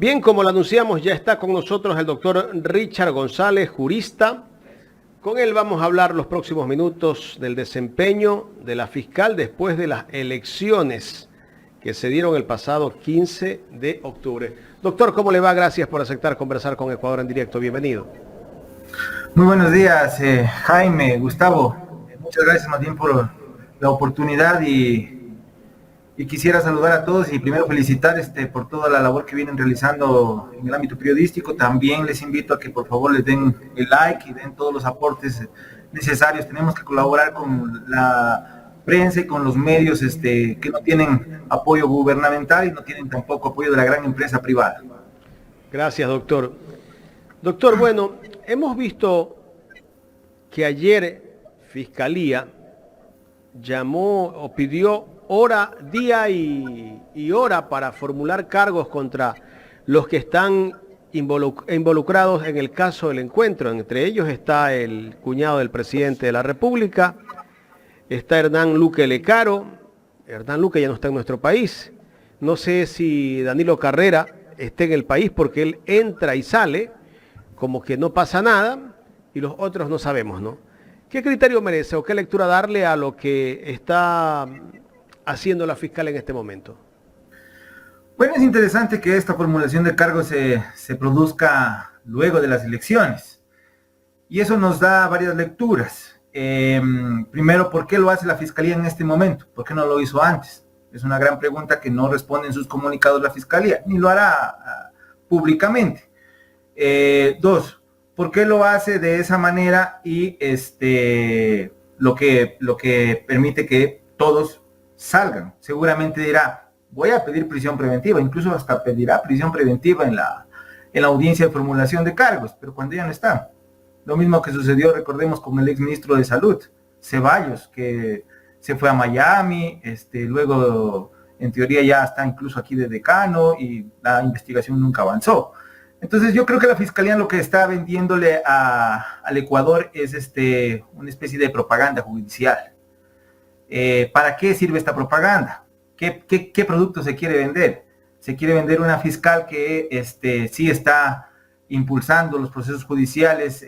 Bien, como lo anunciamos, ya está con nosotros el doctor Richard González, jurista. Con él vamos a hablar los próximos minutos del desempeño de la fiscal después de las elecciones que se dieron el pasado 15 de octubre. Doctor, ¿cómo le va? Gracias por aceptar conversar con Ecuador en directo. Bienvenido. Muy buenos días, Jaime, Gustavo. Muchas gracias más bien por la oportunidad y quisiera saludar a todos y primero felicitar por toda la labor que vienen realizando en el ámbito periodístico. También les invito a que por favor les den el like y den todos los aportes necesarios. Tenemos que colaborar con la prensa y con los medios que no tienen apoyo gubernamental y no tienen tampoco apoyo de la gran empresa privada. Gracias, doctor. Doctor, bueno, hemos visto que ayer Fiscalía llamó o pidió hora, día y hora para formular cargos contra los que están involucrados en el caso del encuentro. Entre ellos está el cuñado del presidente de la República, está Hernán Luque Lecaro. Hernán Luque ya no está en nuestro país. No sé si Danilo Carrera esté en el país porque él entra y sale como que no pasa nada y los otros no sabemos, ¿no? ¿Qué criterio merece o qué lectura darle a lo que está haciendo la fiscal en este momento? Bueno, es interesante que esta formulación de cargos se produzca luego de las elecciones. Y eso nos da varias lecturas. Primero, ¿por qué lo hace la Fiscalía en este momento? ¿Por qué no lo hizo antes? Es una gran pregunta que no responde en sus comunicados la Fiscalía, ni lo hará públicamente. Dos, ¿por qué lo hace de esa manera y lo que permite que todos salgan? Seguramente dirá, voy a pedir prisión preventiva, incluso hasta pedirá prisión preventiva en la audiencia de formulación de cargos, pero cuando ya no está. Lo mismo que sucedió, recordemos, con el exministro de Salud, Ceballos, que se fue a Miami, luego en teoría ya está incluso aquí de decano y la investigación nunca avanzó. Entonces yo creo que la Fiscalía lo que está vendiéndole al Ecuador es una especie de propaganda judicial. ¿Para qué sirve esta propaganda? ¿Qué producto se quiere vender? Se quiere vender una fiscal que sí está impulsando los procesos judiciales,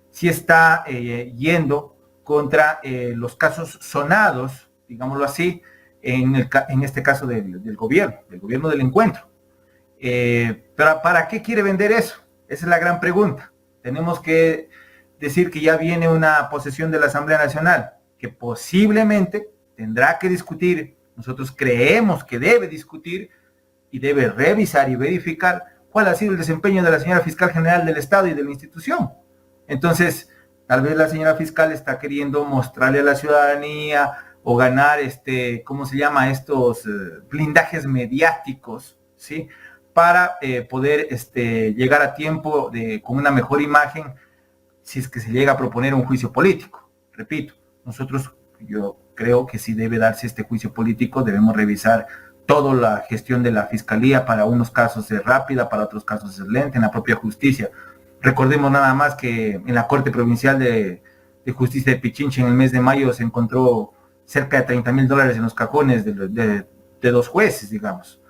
sí está yendo contra los casos sonados, digámoslo así, en este caso del gobierno del encuentro. Pero ¿para qué quiere vender eso? Esa es la gran pregunta. Tenemos que decir que ya viene una posesión de la Asamblea Nacional, que posiblemente tendrá que discutir, nosotros creemos que debe discutir y debe revisar y verificar cuál ha sido el desempeño de la señora Fiscal General del Estado y de la institución. Entonces, tal vez la señora Fiscal está queriendo mostrarle a la ciudadanía o ganar, ¿cómo se llama? Estos blindajes mediáticos, ¿sí? Para poder llegar a tiempo con una mejor imagen si es que se llega a proponer un juicio político. Repito, yo creo que si debe darse este juicio político, debemos revisar toda la gestión de la Fiscalía. Para unos casos es rápida, para otros casos es lenta, en la propia justicia. Recordemos nada más que en la Corte Provincial de Justicia de Pichincha en el mes de mayo se encontró cerca de $30,000 en los cajones de dos jueces, digamos.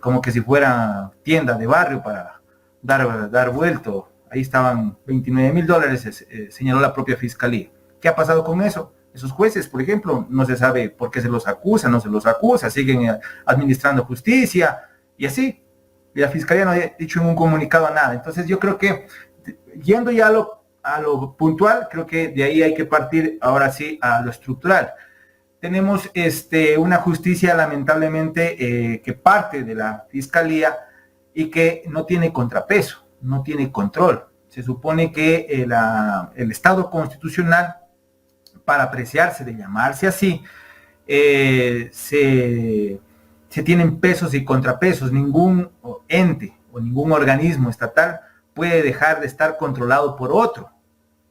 Como que si fuera tienda de barrio para dar vuelto. Ahí estaban $29,000, señaló la propia Fiscalía. ¿Qué ha pasado con eso? Esos jueces, por ejemplo, no se sabe por qué se los acusa, no se los acusa, siguen administrando justicia y así. Y la Fiscalía no ha dicho en un comunicado nada. Entonces yo creo que, yendo ya a lo puntual, creo que de ahí hay que partir ahora sí a lo estructural. Tenemos una justicia lamentablemente que parte de la Fiscalía y que no tiene contrapeso, no tiene control. Se supone que el Estado constitucional, para apreciarse de llamarse así, se tienen pesos y contrapesos. Ningún ente o ningún organismo estatal puede dejar de estar controlado por otro,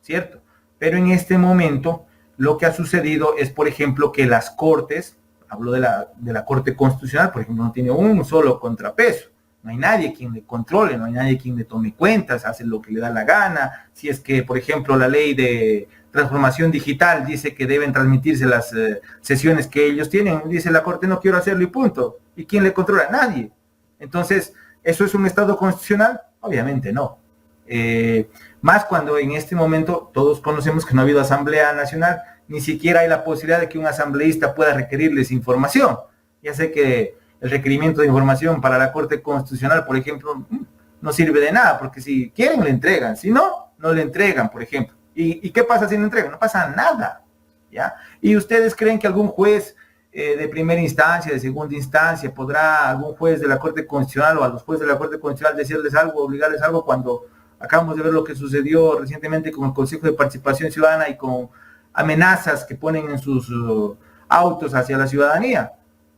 ¿cierto? Pero en este momento lo que ha sucedido es, por ejemplo, que las cortes, hablo de la Corte Constitucional, por ejemplo, no tiene un solo contrapeso. No hay nadie quien le controle, no hay nadie quien le tome cuentas, hace lo que le da la gana. Si es que, por ejemplo, la ley de transformación digital dice que deben transmitirse las sesiones que ellos tienen, dice la Corte, no quiero hacerlo y punto. ¿Y quién le controla? Nadie. Entonces, ¿Eso es un Estado constitucional? Obviamente no. Más cuando en este momento todos conocemos que no ha habido Asamblea Nacional, ni siquiera hay la posibilidad de que un asambleísta pueda requerirles información. Ya sé que el requerimiento de información para la Corte Constitucional, por ejemplo, no sirve de nada, porque si quieren le entregan, si no, no le entregan, por ejemplo. ¿Y qué pasa si no entregan? No pasa nada, ¿ya? ¿Y ustedes creen que algún juez de primera instancia, de segunda instancia, podrá algún juez de la Corte Constitucional o a los jueces de la Corte Constitucional decirles algo, obligarles algo cuando acabamos de ver lo que sucedió recientemente con el Consejo de Participación Ciudadana y con amenazas que ponen en sus autos hacia la ciudadanía?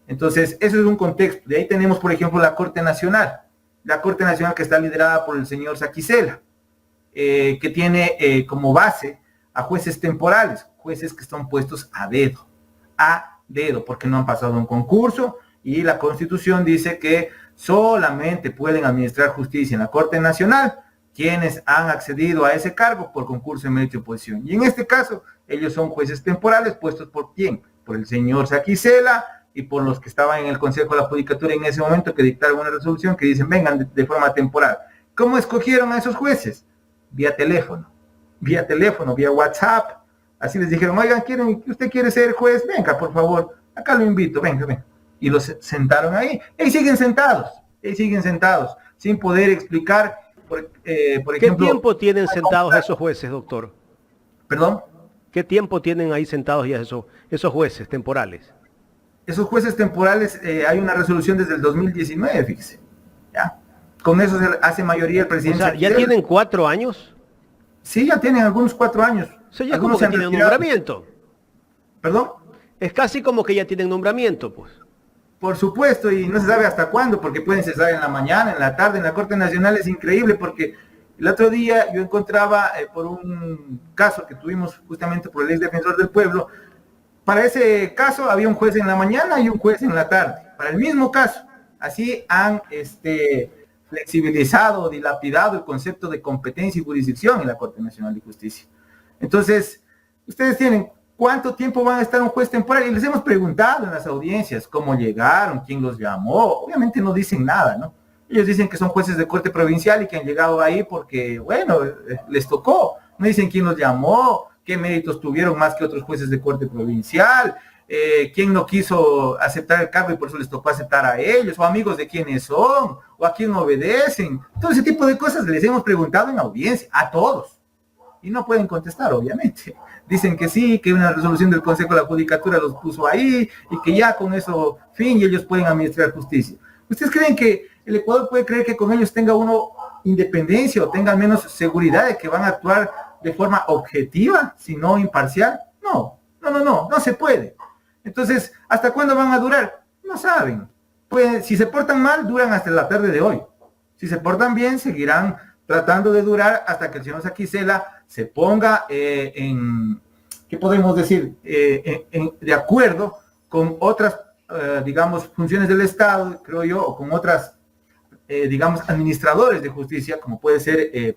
Entonces, eso es un contexto. De ahí tenemos, por ejemplo, la Corte Nacional que está liderada por el señor Saquicela, que tiene como base a jueces temporales, jueces que están puestos a dedo, porque no han pasado un concurso, y la Constitución dice que solamente pueden administrar justicia en la Corte Nacional quienes han accedido a ese cargo por concurso de mérito y oposición. Y en este caso, ellos son jueces temporales puestos por ¿quién? Por el señor Saquicela y por los que estaban en el Consejo de la Judicatura en ese momento, que dictaron una resolución que dicen vengan de forma temporal. ¿Cómo escogieron a esos jueces? Vía teléfono, vía WhatsApp. Así les dijeron, oigan, ¿usted quiere ser juez? Venga, por favor, acá lo invito, venga. Y los sentaron ahí. Y siguen sentados, sin poder explicar, por ejemplo... ¿Qué tiempo tienen sentados esos jueces, doctor? ¿Perdón? ¿Qué tiempo tienen ahí sentados ya esos jueces temporales? Esos jueces temporales, hay una resolución desde el 2019, fíjese, ¿ya? Con eso se hace mayoría el presidente. O sea, ¿ya tienen 4 años? Sí, ya tienen algunos 4 años. O sea, ya como que tienen nombramiento. ¿Perdón? Es casi como que ya tienen nombramiento, pues. Por supuesto, y no se sabe hasta cuándo, porque pueden cesar en la mañana, en la tarde. En la Corte Nacional es increíble, porque el otro día yo encontraba, por un caso que tuvimos justamente por el ex defensor del pueblo, para ese caso había un juez en la mañana y un juez en la tarde, para el mismo caso. Así han flexibilizado, dilapidado el concepto de competencia y jurisdicción en la Corte Nacional de Justicia. Entonces, ustedes tienen, ¿cuánto tiempo van a estar un juez temporal? Y les hemos preguntado en las audiencias cómo llegaron, quién los llamó. Obviamente no dicen nada, ¿no? Ellos dicen que son jueces de corte provincial y que han llegado ahí porque, bueno, les tocó. No dicen quién los llamó, qué méritos tuvieron más que otros jueces de corte provincial, quién no quiso aceptar el cargo y por eso les tocó aceptar a ellos, o amigos de quiénes son, o a quién obedecen. Todo ese tipo de cosas les hemos preguntado en audiencia, a todos. Y no pueden contestar, obviamente. Dicen que sí, que una resolución del Consejo de la Judicatura los puso ahí, y que ya con eso, fin, y ellos pueden administrar justicia. ¿Ustedes creen que el Ecuador puede creer que con ellos tenga uno independencia o tenga al menos seguridad de que van a actuar de forma objetiva, si no imparcial? No se puede. Entonces, ¿hasta cuándo van a durar? No saben. Pues, si se portan mal, duran hasta la tarde de hoy. Si se portan bien, seguirán tratando de durar hasta que el señor Saquicela se ponga ¿qué podemos decir? De acuerdo con otras, digamos, funciones del Estado, creo yo, o con otras, digamos, administradores de justicia, como puede ser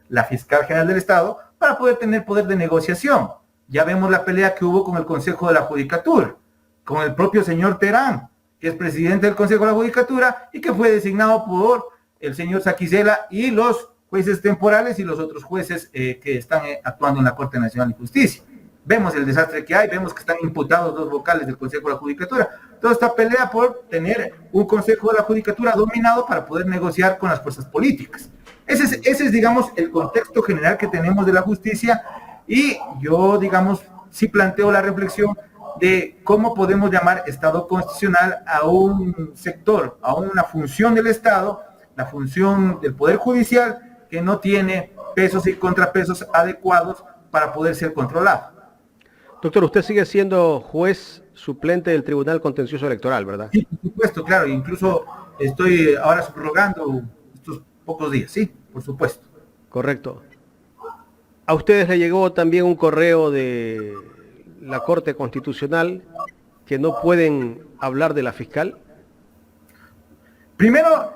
la Fiscal General del Estado, para poder tener poder de negociación. Ya vemos la pelea que hubo con el Consejo de la Judicatura, con el propio señor Terán, que es presidente del Consejo de la Judicatura y que fue designado por el señor Saquicela y los jueces temporales y los otros jueces que están actuando en la Corte Nacional de Justicia. Vemos el desastre que hay, vemos que están imputados 2 vocales del Consejo de la Judicatura. Toda esta pelea por tener un Consejo de la Judicatura dominado para poder negociar con las fuerzas políticas. Ese es, digamos, el contexto general que tenemos de la justicia, y yo, digamos, sí planteo la reflexión de cómo podemos llamar Estado constitucional a un sector, a una función del Estado, la función del Poder Judicial, que no tiene pesos y contrapesos adecuados para poder ser controlado. Doctor, usted sigue siendo juez suplente del Tribunal Contencioso Electoral, ¿verdad? Sí, por supuesto, claro, incluso estoy ahora subrogando estos pocos días, sí, por supuesto. Correcto. ¿A ustedes le llegó también un correo de la Corte Constitucional que no pueden hablar de la fiscal? Primero,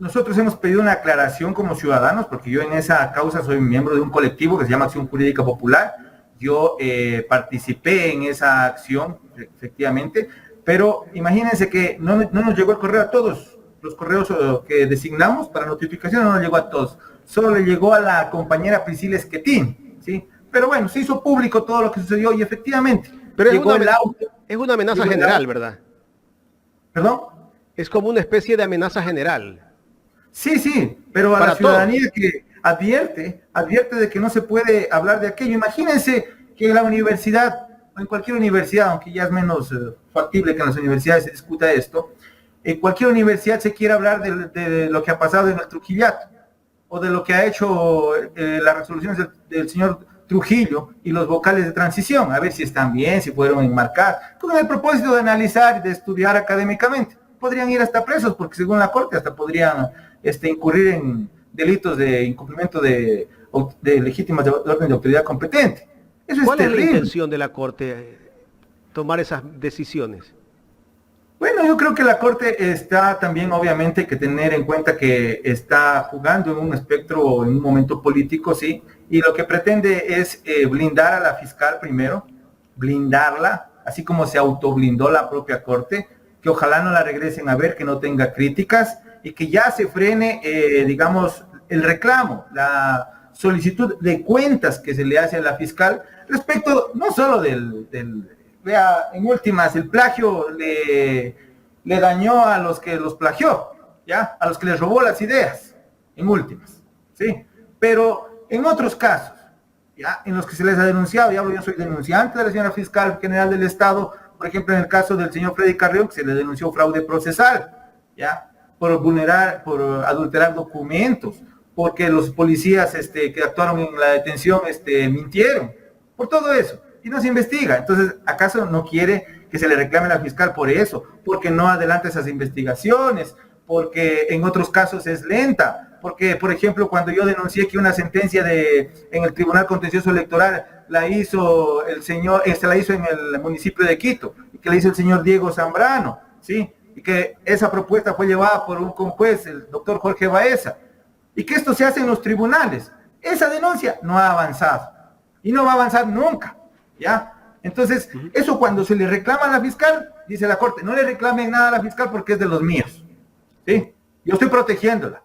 nosotros hemos pedido una aclaración como ciudadanos, porque yo en esa causa soy miembro de un colectivo que se llama Acción Jurídica Popular. Yo participé en esa acción, efectivamente, pero imagínense que no nos llegó el correo a todos. los correos que designamos para notificación no llegó a todos, solo le llegó a la compañera Priscila Esquetín, ¿sí? Pero bueno, se hizo público todo lo que sucedió y efectivamente Pero llegó es una amenaza general, ¿verdad? ¿Perdón? Es como una especie de amenaza general. Sí, sí, pero a la ciudadanía que advierte de que no se puede hablar de aquello. Imagínense que en la universidad, o en cualquier universidad, aunque ya es menos factible que en las universidades se discuta esto, en cualquier universidad se quiere hablar de lo que ha pasado en el Trujillato, o de lo que ha hecho las resoluciones del señor Trujillo y los vocales de transición, a ver si están bien, si fueron enmarcar, con el propósito de analizar y de estudiar académicamente. Podrían ir hasta presos, porque según la Corte hasta podrían incurrir en delitos de incumplimiento de legítimas de orden de autoridad competente. Eso ¿Cuál es la intención de la Corte tomar esas decisiones? Bueno, yo creo que la Corte está también, obviamente, que tener en cuenta que está jugando en un espectro, en un momento político, sí, y lo que pretende es blindar a la fiscal primero, blindarla, así como se autoblindó la propia Corte, que ojalá no la regresen a ver, que no tenga críticas, y que ya se frene, digamos, el reclamo, la solicitud de cuentas que se le hace a la fiscal respecto no solo vea, en últimas, el plagio le dañó a los que los plagió, ¿ya? A los que les robó las ideas, en últimas, ¿sí? Pero en otros casos, ¿ya? En los que se les ha denunciado, yo soy denunciante de la señora fiscal general del Estado, por ejemplo, en el caso del señor Freddy Carrión, que se le denunció fraude procesal, ¿ya? Por adulterar documentos, porque los policías que actuaron en la detención mintieron, por todo eso, y no se investiga. Entonces, ¿acaso no quiere que se le reclame a la fiscal por eso? Porque no adelanta esas investigaciones, porque en otros casos es lenta, porque, por ejemplo, cuando yo denuncié que una sentencia en el Tribunal Contencioso Electoral la hizo el señor, la hizo en el municipio de Quito, y que la hizo el señor Diego Zambrano, ¿sí? Y que esa propuesta fue llevada por un conjuez, el doctor Jorge Baeza, y que esto se hace en los tribunales. Esa denuncia no ha avanzado, y no va a avanzar nunca, ¿ya? Entonces, eso cuando se le reclama a la fiscal, dice la Corte, no le reclamen nada a la fiscal porque es de los míos, ¿sí? Yo estoy protegiéndola.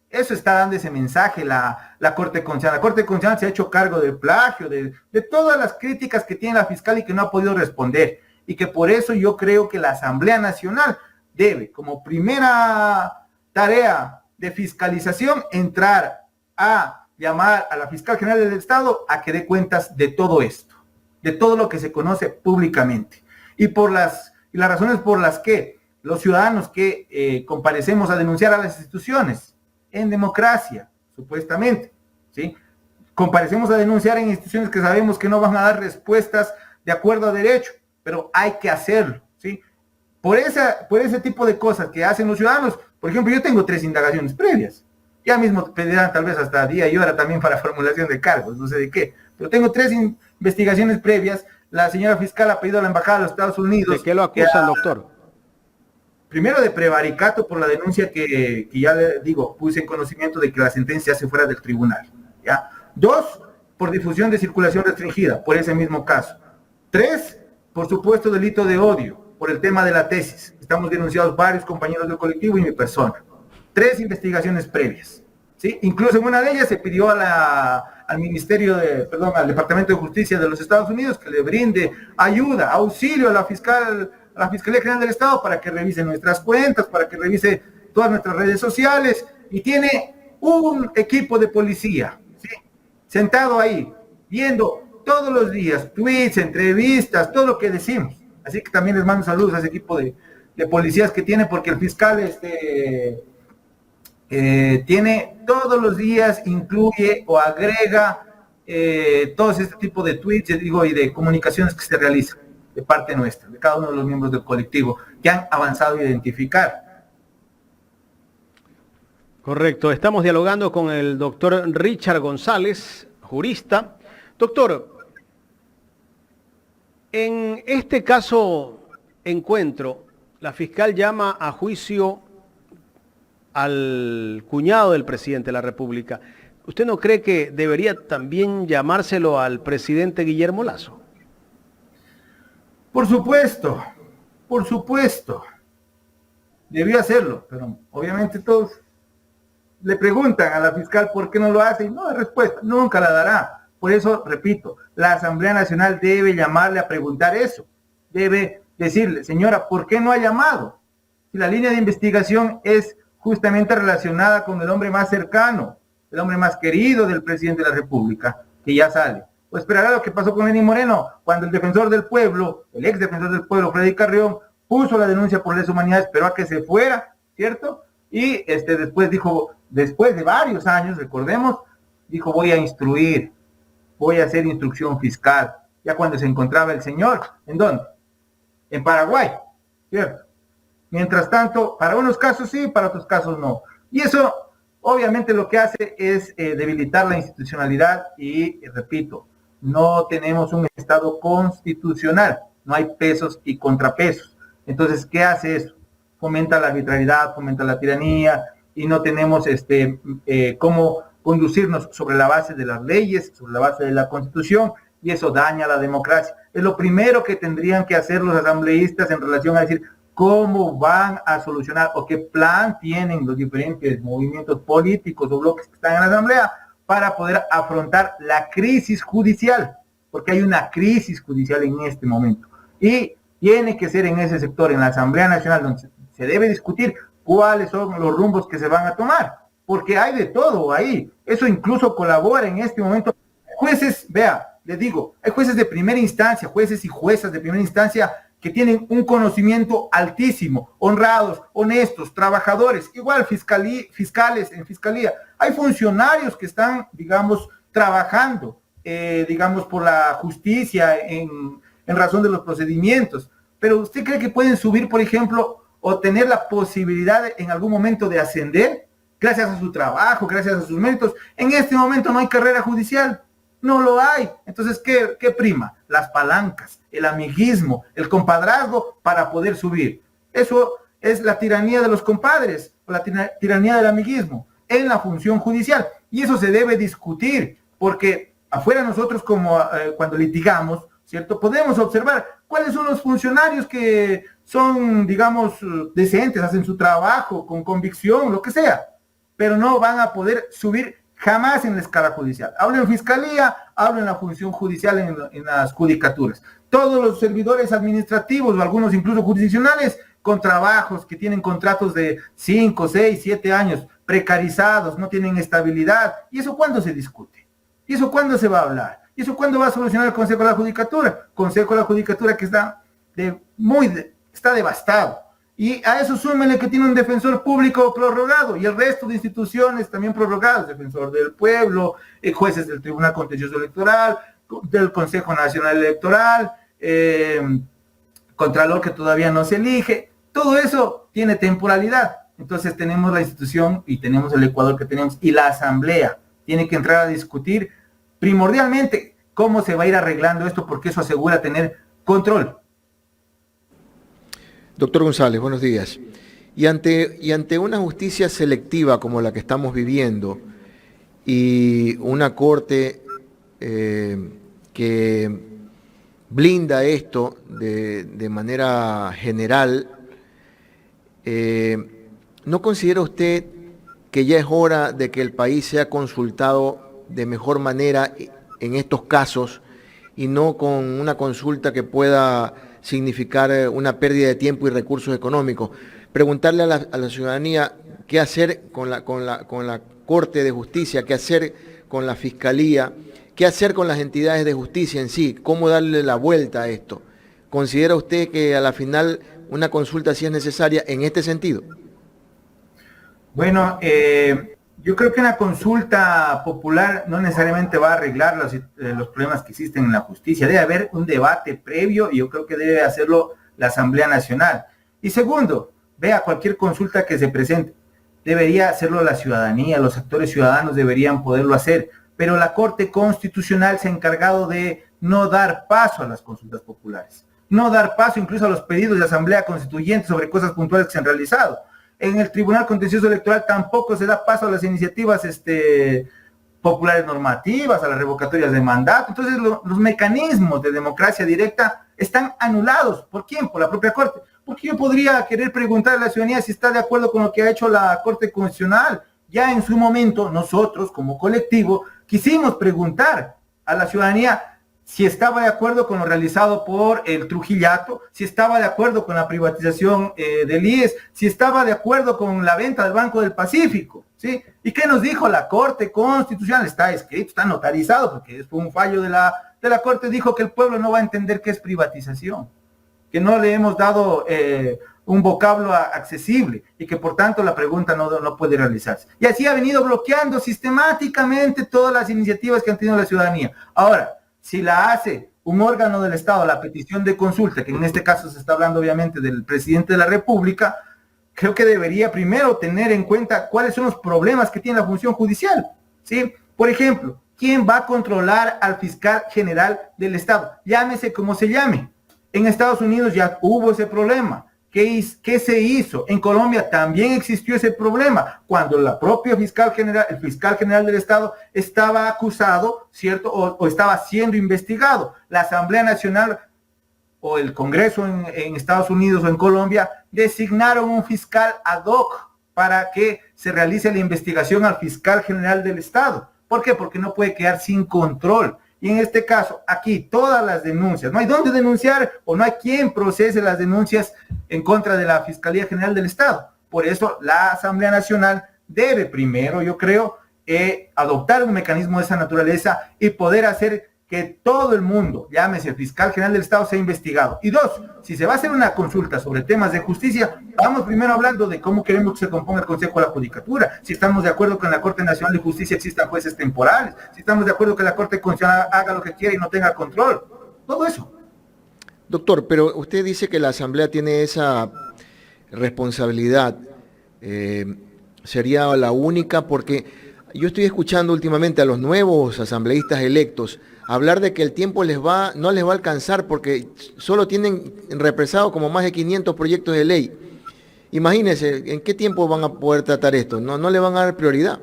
Eso está dando ese mensaje la Corte Constitucional. La Corte Constitucional se ha hecho cargo del plagio, de todas las críticas que tiene la fiscal y que no ha podido responder. Y que por eso yo creo que la Asamblea Nacional debe, como primera tarea de fiscalización, entrar a llamar a la fiscal general del Estado a que dé cuentas de todo esto, de todo lo que se conoce públicamente. Y las razones por las que los ciudadanos que comparecemos a denunciar a las instituciones, en democracia, supuestamente, ¿sí? Comparecemos a denunciar en instituciones que sabemos que no van a dar respuestas de acuerdo a derecho, pero hay que hacerlo, ¿sí? Por ese tipo de cosas que hacen los ciudadanos, por ejemplo, yo tengo 3 indagaciones previas, ya mismo pedirán tal vez hasta día y hora también para formulación de cargos, no sé de qué, pero tengo 3 investigaciones previas. La señora fiscal ha pedido a la embajada de los Estados Unidos. ¿De qué lo acusan, doctor? Primero de prevaricato por la denuncia que ya le digo, puse en conocimiento de que la sentencia se fuera del tribunal, ¿ya? 2, por difusión de circulación restringida, por ese mismo caso. 3, por supuesto delito de odio, por el tema de la tesis. Estamos denunciados varios compañeros del colectivo y mi persona. 3 investigaciones previas, ¿sí? Incluso en una de ellas se pidió al Departamento de Justicia de los Estados Unidos que le brinde ayuda, auxilio a la Fiscalía General del Estado para que revise nuestras cuentas, para que revise todas nuestras redes sociales, y tiene un equipo de policía, ¿sí? Sentado ahí, viendo todos los días tweets, entrevistas, todo lo que decimos. Así que también les mando saludos a ese equipo de policías que tiene, porque el fiscal tiene todos los días, incluye o agrega todo este tipo de tweets, y de comunicaciones que se realizan de parte nuestra, de cada uno de los miembros del colectivo, que han avanzado a identificar. Correcto, estamos dialogando con el doctor Richard González, jurista. Doctor, en este caso encuentro, la fiscal llama a juicio al cuñado del presidente de la República. ¿Usted no cree que debería también llamárselo al presidente Guillermo Lasso? Por supuesto, por supuesto. debió hacerlo, pero obviamente todos le preguntan a la fiscal por qué no lo hace y no hay respuesta, nunca la dará. Por eso, repito, la Asamblea Nacional debe llamarle a preguntar eso, debe decirle, señora, ¿por qué no ha llamado? Si la línea de investigación es justamente relacionada con el hombre más cercano, el hombre más querido del presidente de la República, que ya sale. O esperará lo que pasó con Lenín Moreno, cuando el defensor del pueblo, el ex defensor del pueblo, Freddy Carrión, puso la denuncia por lesa humanidad, esperó a que se fuera, ¿cierto? Y después dijo, después de varios años, recordemos, dijo, voy a instruir, voy a hacer instrucción fiscal. Ya cuando se encontraba el señor, ¿en dónde? En Paraguay, ¿cierto? Mientras tanto, para unos casos sí, para otros casos no. Y eso, obviamente, lo que hace es debilitar la institucionalidad y, repito, no tenemos un Estado constitucional, no hay pesos y contrapesos. Entonces, ¿qué hace eso? Fomenta la arbitrariedad, fomenta la tiranía y no tenemos cómo conducirnos sobre la base de las leyes, sobre la base de la Constitución, y eso daña la democracia. Es lo primero que tendrían que hacer los asambleístas en relación a decir cómo van a solucionar o qué plan tienen los diferentes movimientos políticos o bloques que están en la asamblea para poder afrontar la crisis judicial, porque hay una crisis judicial en este momento. Y tiene que ser en ese sector, en la Asamblea Nacional, donde se debe discutir cuáles son los rumbos que se van a tomar, porque hay de todo ahí. Eso incluso colabora en este momento. Jueces, vea, les digo, hay jueces de primera instancia, jueces y juezas de primera instancia que tienen un conocimiento altísimo, honrados, honestos, trabajadores, igual fiscales en fiscalía. Hay funcionarios que están, digamos, trabajando, digamos, por la justicia en razón de los procedimientos. Pero ¿usted cree que pueden subir, por ejemplo, o tener la posibilidad en algún momento de ascender gracias a su trabajo, gracias a sus méritos? En este momento no hay carrera judicial, no lo hay. Entonces, ¿qué prima? Las palancas, el amiguismo, el compadrazgo para poder subir. Eso es la tiranía de los compadres, o la tiranía del amiguismo en la función judicial. Y eso se debe discutir, porque afuera nosotros como cuando litigamos, ¿cierto? Podemos observar cuáles son los funcionarios que son, digamos, decentes, hacen su trabajo con convicción, lo que sea, pero no van a poder subir jamás en la escala judicial. Hablo en fiscalía, hablo en la función judicial, en las judicaturas. Todos los servidores administrativos o algunos incluso jurisdiccionales con trabajos que tienen contratos de 5, 6, 7 años, precarizados, no tienen estabilidad. ¿Y eso cuándo se discute? ¿Y eso cuándo se va a hablar? ¿Y eso cuándo va a solucionar el Consejo de la Judicatura? Consejo de la Judicatura que está devastado. Y a eso súmenle que tiene un defensor público prorrogado y el resto de instituciones también prorrogadas, defensor del pueblo, jueces del Tribunal Contencioso Electoral, del Consejo Nacional Electoral, contralor que todavía no se elige. Todo eso tiene temporalidad. Entonces tenemos la institución y tenemos el Ecuador que tenemos, y la Asamblea tiene que entrar a discutir primordialmente cómo se va a ir arreglando esto, porque eso asegura tener control. Doctor González, buenos días. Y ante una justicia selectiva como la que estamos viviendo y una corte que blinda esto de manera general, ¿no considera usted que ya es hora de que el país sea consultado de mejor manera en estos casos y no con una consulta que pueda significar una pérdida de tiempo y recursos económicos? Preguntarle a la ciudadanía qué hacer con la Corte de Justicia, qué hacer con la Fiscalía, qué hacer con las entidades de justicia en sí, cómo darle la vuelta a esto. ¿Considera usted que a la final una consulta sí es necesaria en este sentido? Bueno, yo creo que una consulta popular no necesariamente va a arreglar los problemas que existen en la justicia. Debe haber un debate previo y yo creo que debe hacerlo la Asamblea Nacional. Y segundo, vea, cualquier consulta que se presente, debería hacerlo la ciudadanía, los actores ciudadanos deberían poderlo hacer, pero la Corte Constitucional se ha encargado de no dar paso a las consultas populares, no dar paso incluso a los pedidos de Asamblea Constituyente sobre cosas puntuales que se han realizado. En el Tribunal Contencioso Electoral tampoco se da paso a las iniciativas populares normativas, a las revocatorias de mandato. Entonces los mecanismos de democracia directa están anulados. ¿Por quién? Por la propia Corte. Porque yo podría querer preguntar a la ciudadanía si está de acuerdo con lo que ha hecho la Corte Constitucional. Ya en su momento, nosotros como colectivo quisimos preguntar a la ciudadanía si estaba de acuerdo con lo realizado por el Trujillato, si estaba de acuerdo con la privatización del IES, si estaba de acuerdo con la venta del Banco del Pacífico, ¿sí? ¿Y qué nos dijo la Corte Constitucional? Está escrito, está notarizado, porque fue un fallo de la Corte, dijo que el pueblo no va a entender qué es privatización, que no le hemos dado un vocablo accesible y que por tanto la pregunta no puede realizarse. Y así ha venido bloqueando sistemáticamente todas las iniciativas que han tenido la ciudadanía. Ahora, si la hace un órgano del Estado, la petición de consulta, que en este caso se está hablando obviamente del presidente de la República, creo que debería primero tener en cuenta cuáles son los problemas que tiene la función judicial, ¿sí? Por ejemplo, ¿quién va a controlar al fiscal general del Estado? Llámese como se llame. En Estados Unidos ya hubo ese problema. ¿Qué se hizo? En Colombia también existió ese problema, cuando la propia fiscal general, el fiscal general del Estado estaba acusado, ¿cierto? O estaba siendo investigado. La Asamblea Nacional o el Congreso en Estados Unidos o en Colombia designaron un fiscal ad hoc para que se realice la investigación al fiscal general del Estado. ¿Por qué? Porque no puede quedar sin control. Y en este caso, aquí, todas las denuncias, no hay dónde denunciar o no hay quien procese las denuncias en contra de la Fiscalía General del Estado. Por eso, la Asamblea Nacional debe primero, yo creo, adoptar un mecanismo de esa naturaleza y poder hacer que todo el mundo, llámese el fiscal general del Estado, sea investigado. Y dos, si se va a hacer una consulta sobre temas de justicia, vamos primero hablando de cómo queremos que se componga el Consejo de la Judicatura, si estamos de acuerdo que en la Corte Nacional de Justicia existan jueces temporales, si estamos de acuerdo que la Corte Constitucional haga lo que quiera y no tenga control, todo eso. Doctor, pero usted dice que la Asamblea tiene esa responsabilidad. Sería la única, porque yo estoy escuchando últimamente a los nuevos asambleístas electos hablar de que el tiempo no les va a alcanzar porque solo tienen represado como más de 500 proyectos de ley. Imagínense, ¿en qué tiempo van a poder tratar esto? No le van a dar prioridad.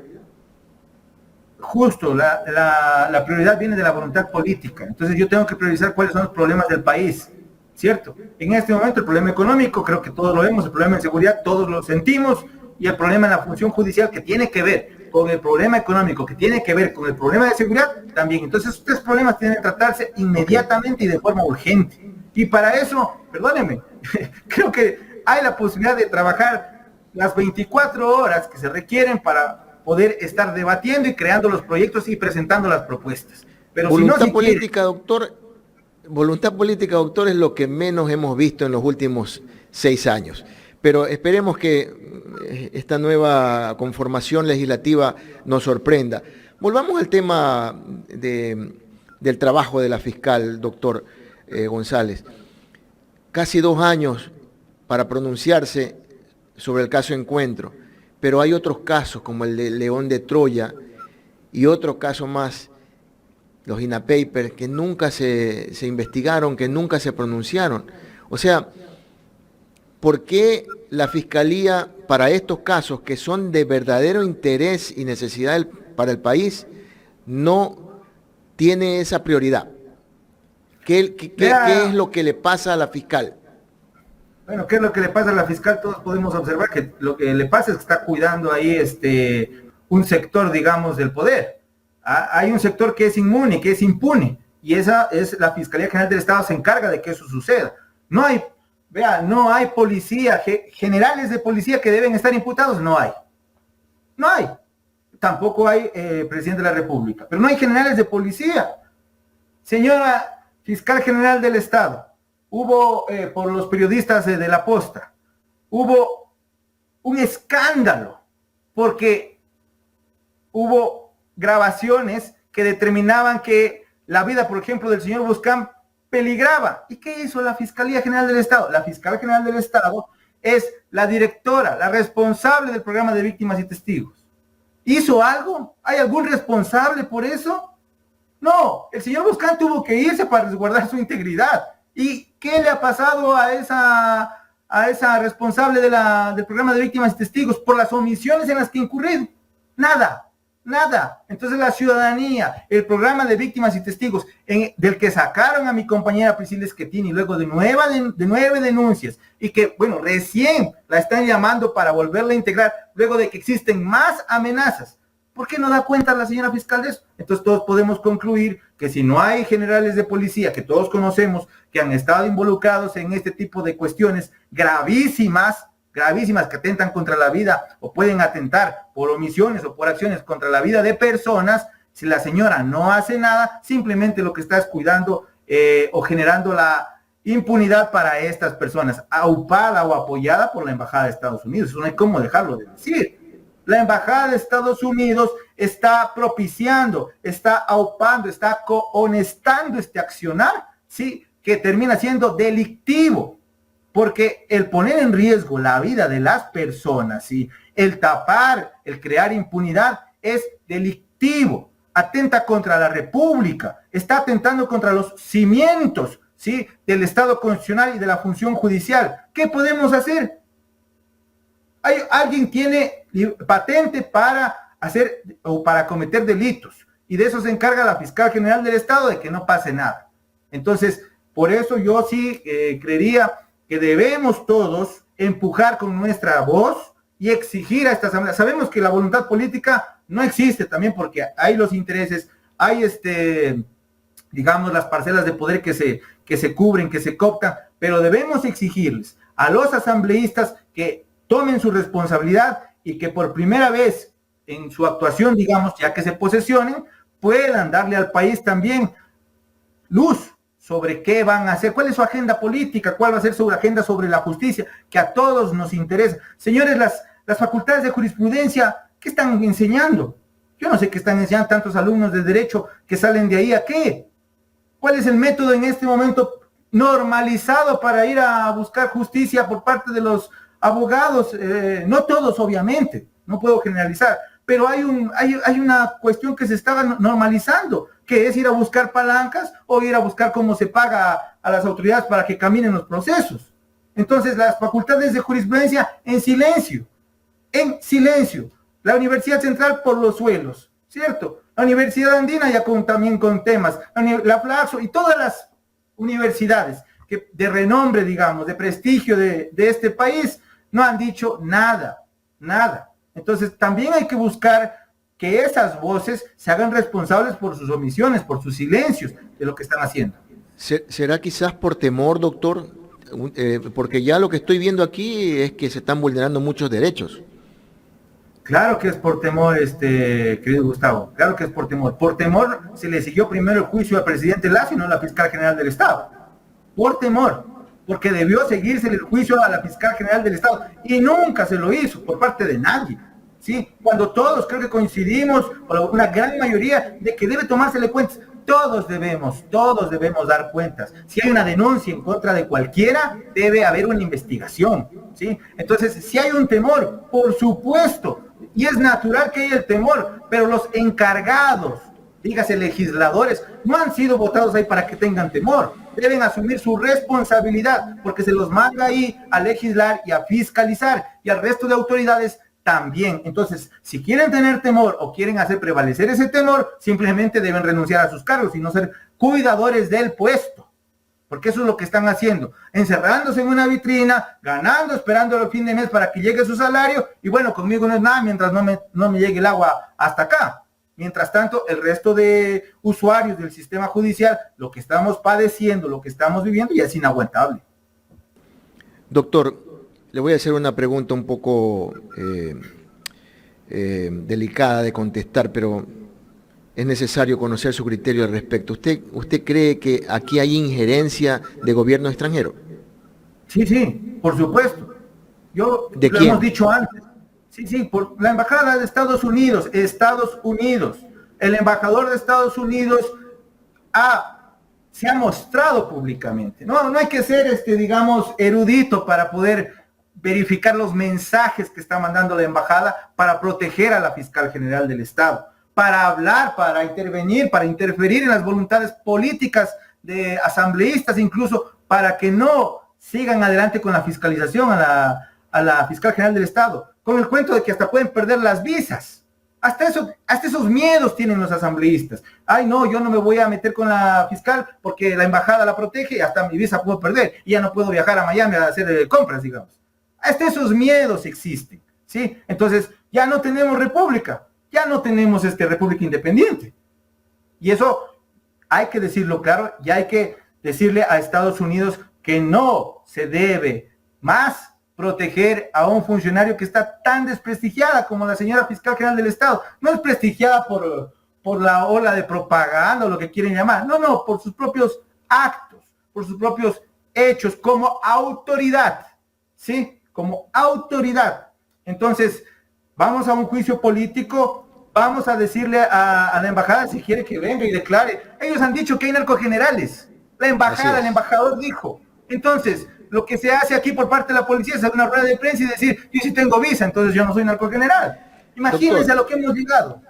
Justo, la prioridad viene de la voluntad política. Entonces yo tengo que priorizar cuáles son los problemas del país, ¿cierto? En este momento el problema económico, creo que todos lo vemos, el problema de seguridad, todos lo sentimos, y el problema en la función judicial que tiene que ver con el problema económico, que tiene que ver con el problema de seguridad, también. Entonces, estos tres problemas tienen que tratarse inmediatamente y de forma urgente. Y para eso, perdónenme, creo que hay la posibilidad de trabajar las 24 horas que se requieren para poder estar debatiendo y creando los proyectos y presentando las propuestas. Pero voluntad si no política, doctor, voluntad política, doctor, es lo que menos hemos visto en los últimos 6 años. Pero esperemos que esta nueva conformación legislativa nos sorprenda. Volvamos al tema del trabajo de la fiscal, doctor González. Casi 2 años para pronunciarse sobre el caso Encuentro, pero hay otros casos como el de León de Troya y otro caso más, los INAPAPER, que nunca se investigaron, que nunca se pronunciaron. O sea, ¿por qué la Fiscalía, para estos casos que son de verdadero interés y necesidad para el país, no tiene esa prioridad? ¿Qué es lo que le pasa a la fiscal? Bueno, ¿qué es lo que le pasa a la fiscal? Todos podemos observar que lo que le pasa es que está cuidando ahí un sector, digamos, del poder. Hay un sector que es inmune, que es impune, y esa es la Fiscalía General del Estado, se encarga de que eso suceda. No hay policía, generales de policía que deben estar imputados, no hay. No hay. Tampoco hay presidente de la República, pero no hay generales de policía. Señora Fiscal General del Estado, hubo, por los periodistas de La Posta, hubo un escándalo, porque hubo grabaciones que determinaban que la vida, por ejemplo, del señor Buscán peligraba. ¿Y qué hizo la Fiscalía General del Estado? La Fiscal General del Estado es la directora, la responsable del programa de víctimas y testigos. ¿Hizo algo? ¿Hay algún responsable por eso? No, el señor Buscán tuvo que irse para resguardar su integridad. ¿Y qué le ha pasado a esa responsable del programa de víctimas y testigos por las omisiones en las que ha incurrido? Nada. Nada. Entonces la ciudadanía, el programa de víctimas y testigos, del que sacaron a mi compañera Priscila Schettini luego de nueve denuncias, y que, bueno, recién la están llamando para volverla a integrar, luego de que existen más amenazas. ¿Por qué no da cuenta la señora fiscal de eso? Entonces todos podemos concluir que si no hay generales de policía, que todos conocemos, que han estado involucrados en este tipo de cuestiones gravísimas, que atentan contra la vida o pueden atentar por omisiones o por acciones contra la vida de personas, si la señora no hace nada, simplemente lo que está es cuidando o generando la impunidad para estas personas, aupada o apoyada por la Embajada de Estados Unidos. Eso no hay cómo dejarlo de decir. La Embajada de Estados Unidos está propiciando, está aupando, está cohonestando este accionar, ¿sí? Que termina siendo delictivo, porque el poner en riesgo la vida de las personas, ¿sí? El tapar, el crear impunidad es delictivo, atenta contra la República, está atentando contra los cimientos, ¿sí? Del Estado constitucional y de la función judicial. ¿Qué podemos hacer? Alguien tiene patente para hacer o para cometer delitos, y de eso se encarga la fiscal general del Estado, de que no pase nada. Entonces, por eso yo sí creería que debemos todos empujar con nuestra voz y exigir a esta asamblea. Sabemos que la voluntad política no existe también, porque hay los intereses, hay digamos, las parcelas de poder que se cubren, que se cooptan, pero debemos exigirles a los asambleístas que tomen su responsabilidad y que por primera vez en su actuación, digamos, ya que se posesionen, puedan darle al país también luz sobre qué van a hacer, cuál es su agenda política, cuál va a ser su agenda sobre la justicia, que a todos nos interesa. Señores, las facultades de jurisprudencia, ¿qué están enseñando? Yo no sé qué están enseñando tantos alumnos de derecho que salen de ahí a qué. ¿Cuál es el método en este momento normalizado para ir a buscar justicia por parte de los abogados? No todos, obviamente, no puedo generalizar, pero hay una cuestión que se estaba normalizando, que es ir a buscar palancas o ir a buscar cómo se paga a las autoridades para que caminen los procesos. Entonces, las facultades de jurisprudencia en silencio. La Universidad Central por los suelos, ¿cierto? La Universidad Andina ya también con temas, la Flaxo y todas las universidades de renombre, digamos, de prestigio de este país, no han dicho nada. Entonces, también hay que buscar que esas voces se hagan responsables por sus omisiones, por sus silencios de lo que están haciendo. ¿Será quizás por temor, doctor? Porque ya lo que estoy viendo aquí es que se están vulnerando muchos derechos. Claro que es por temor, querido Gustavo, claro que es por temor. Por temor se le siguió primero el juicio al presidente Lazo y no a la fiscal general del Estado. Por temor, porque debió seguirse el juicio a la fiscal general del Estado y nunca se lo hizo por parte de nadie. ¿Sí? Cuando todos creo que coincidimos, o una gran mayoría, de que debe tomársele cuentas. Todos debemos dar cuentas. Si hay una denuncia en contra de cualquiera, debe haber una investigación, ¿sí? Entonces, si hay un temor, por supuesto, y es natural que haya el temor, pero los encargados, dígase legisladores, no han sido votados ahí para que tengan temor. Deben asumir su responsabilidad, porque se los manda ahí a legislar y a fiscalizar, y al resto de autoridades también. Entonces, si quieren tener temor o quieren hacer prevalecer ese temor, simplemente deben renunciar a sus cargos y no ser cuidadores del puesto, porque eso es lo que están haciendo, encerrándose en una vitrina, ganando, esperando el fin de mes para que llegue su salario, y bueno, conmigo no es nada mientras no me llegue el agua hasta acá. Mientras tanto, el resto de usuarios del sistema judicial, lo que estamos padeciendo, lo que estamos viviendo, ya es inaguantable. Doctor, le voy a hacer una pregunta un poco delicada de contestar, pero es necesario conocer su criterio al respecto. ¿Usted cree que aquí hay injerencia de gobierno extranjero? Sí, por supuesto. ¿De lo quién? Hemos dicho antes. Sí, por la Embajada de Estados Unidos. El embajador de Estados Unidos se ha mostrado públicamente. No hay que ser, digamos, erudito para poder verificar los mensajes que está mandando la embajada para proteger a la fiscal general del Estado, para hablar, para intervenir, para interferir en las voluntades políticas de asambleístas, incluso para que no sigan adelante con la fiscalización a la fiscal general del Estado, con el cuento de que hasta pueden perder las visas. Hasta esos miedos tienen los asambleístas. Ay, no, yo no me voy a meter con la fiscal porque la embajada la protege y hasta mi visa puedo perder y ya no puedo viajar a Miami a hacer compras, digamos. Hasta esos miedos existen, ¿sí? Entonces, ya no tenemos república, ya no tenemos república independiente. Y eso hay que decirlo claro, y hay que decirle a Estados Unidos que no se debe más proteger a un funcionario que está tan desprestigiada como la señora fiscal general del Estado. No es prestigiada por la ola de propaganda o lo que quieren llamar. No, por sus propios actos, por sus propios hechos como autoridad, ¿sí? Como autoridad. Entonces, vamos a un juicio político, vamos a decirle a la embajada si quiere que venga y declare. Ellos han dicho que hay narcogenerales. La embajada, el embajador dijo. Entonces, lo que se hace aquí por parte de la policía es hacer una rueda de prensa y decir, yo sí tengo visa, entonces yo no soy narcogeneral. Imagínense, doctor, a lo que hemos llegado.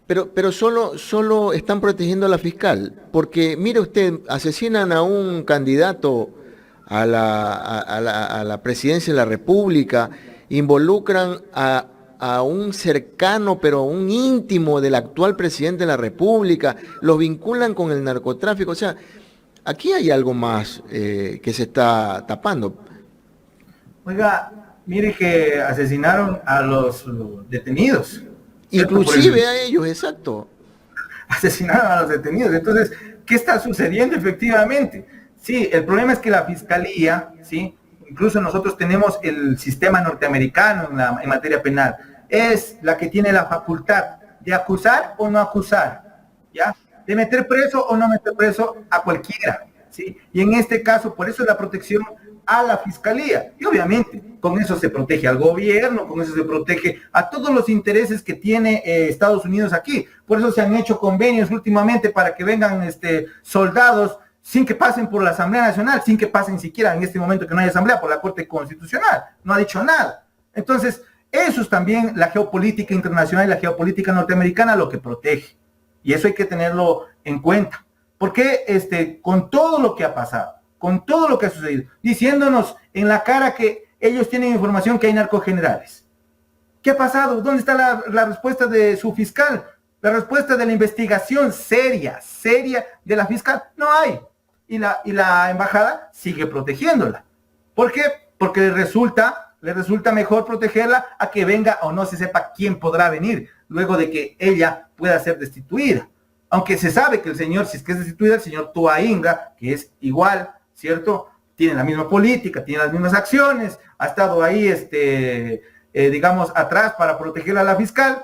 Pero solo están protegiendo a la fiscal, porque mire usted, asesinan a un candidato a la presidencia de la República, involucran a un cercano, pero un íntimo del actual presidente de la República, los vinculan con el narcotráfico, o sea, aquí hay algo más que se está tapando. Oiga, mire que asesinaron a los detenidos. Inclusive a ellos, exacto. Asesinaron a los detenidos. Entonces, ¿qué está sucediendo efectivamente? Sí, el problema es que la fiscalía, ¿sí? Incluso nosotros tenemos el sistema norteamericano en materia penal, es la que tiene la facultad de acusar o no acusar, ¿ya? De meter preso o no meter preso a cualquiera, ¿sí? Y en este caso, por eso es la protección a la fiscalía. Y obviamente, con eso se protege al gobierno, con eso se protege a todos los intereses que tiene Estados Unidos aquí. Por eso se han hecho convenios últimamente para que vengan soldados sin que pasen por la Asamblea Nacional, sin que pasen siquiera en este momento que no hay asamblea por la Corte Constitucional. No ha dicho nada. Entonces, eso es también la geopolítica internacional y la geopolítica norteamericana lo que protege. Y eso hay que tenerlo en cuenta. Porque con todo lo que ha pasado, con todo lo que ha sucedido, diciéndonos en la cara que ellos tienen información que hay narcogenerales. ¿Qué ha pasado? ¿Dónde está la respuesta de su fiscal? La respuesta de la investigación seria de la fiscal. No hay. Y la embajada sigue protegiéndola. ¿Por qué? Porque le resulta mejor protegerla a que venga o no se sepa quién podrá venir luego de que ella pueda ser destituida. Aunque se sabe que el señor, si es que es destituida, el señor Tuainga, que es igual, ¿cierto? Tiene la misma política, tiene las mismas acciones, ha estado ahí, digamos, atrás para proteger a la fiscal,